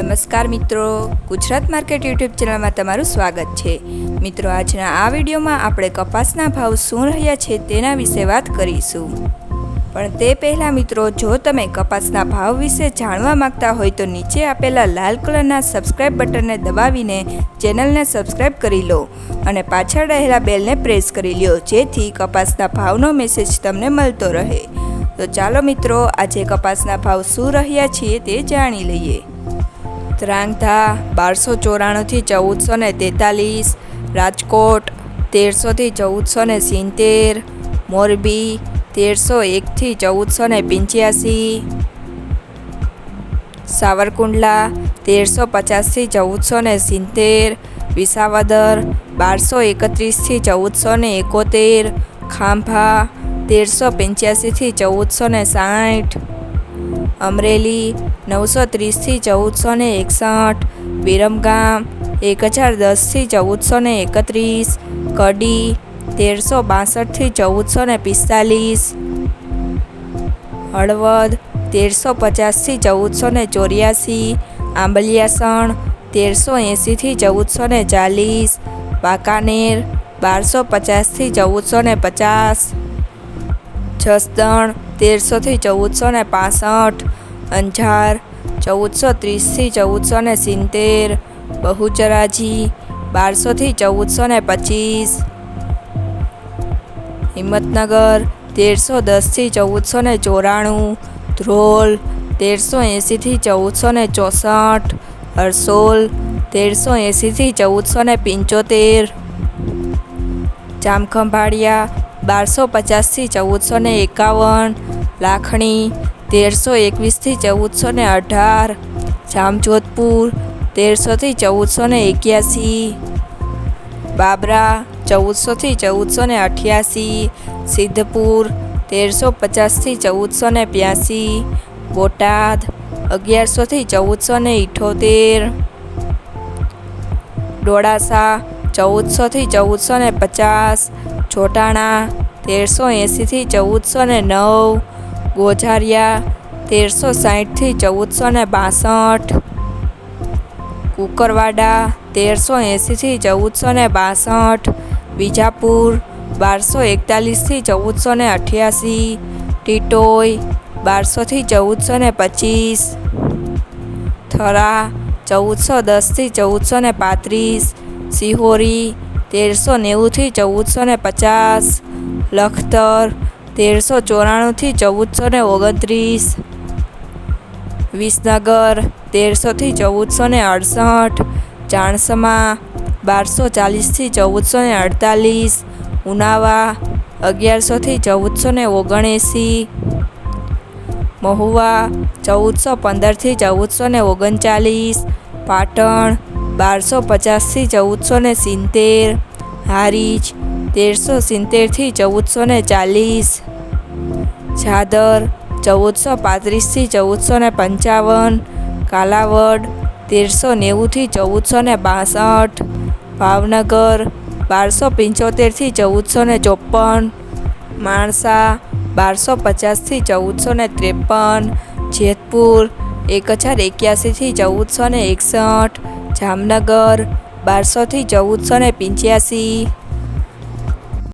નમસ્કાર મિત્રો, Gujarat market YouTube ચેનલમાં તમારું સ્વાગત છે। મિત્રો, આજના આ વિડીયોમાં આપણે કપાસના ભાવ શું રહ્યા છે તેના વિશે વાત કરીશું। પણ તે પહેલાં મિત્રો, જો તમે કપાસના ભાવ વિશે જાણવા માંગતા હોય તો નીચે આપેલા લાલ કલરના સબસ્ક્રાઇબ બટનને દબાવીને ચેનલને સબસ્ક્રાઇબ કરી લો અને પાછળ રહેલા બેલને પ્રેસ કરી લો, જેથી કપાસના ભાવનો મેસેજ તમને મળતો રહે। તો ચાલો મિત્રો, આજે કપાસના ભાવ શું રહ્યા છે તે જાણી લઈએ। ત્રાંગધા 1294 થી 1443, રાજકોટ 1300 થી 1470, મોરબી 1301 થી 1485, સાવરકુંડલા 1350 થી 1470, વિસાવદર 1231 થી 1471, ખાંભા 1385 થી 1460, અમરેલી 930 થી 1461, વિરમગામ 1010 થી 1431, કડી 1362 થી 1445, હળવદ 1350 થી 1484, આંબલિયાસણ 1380 થી 1440, વાંકાનેર 1250 થી 1450, જસદણ 1300 થી 1465, અંજાર 1430 થી 1470, બહુચરાજી 1200 થી 1425, હિંમતનગર 1310 થી 1494, ધ્રોલ 1380 થી 1464, હરસોલ 1380 થી 1475, જામખંભાળિયા 1250 થી 1451, લાખણી 1321 થી 1418, જામજોધપુર 1300 થી 1481, બાબરા 1400 થી 1488, સિદ્ધપુર 1350 થી 1482, બોટાદ 1100 થી 1478, ડોળાસા 1400 થી 1450, ચોટાણા 1380 થી 1409, ગોઝારિયા 1360 થી 1462, કુકરવાડા 1380 થી 1462, વિજાપુર 1241 થી 1488, ટીટોઈ 1200 થી 1425, થરા 1410 થી 1435, સિહોરી 1390 થી 1450, લખતર 1394 થી 1429, વિસનગર 1300 થી 1468, ચાણસમા 1240 થી 1448, ઉનાવા 1100 થી 1479, મહુવા 1415 થી 1439, પાટણ 1250 થી 1470, હારીજ 1370 થી 1440, ઝાદર 1435 થી 1455, કાલાવડ 1390 થી 1462, ભાવનગર 1275 થી 1454, માણસા 1250 થી 1453, જેતપુર 1081 થી 1461, જામનગર 1200 થી 1485,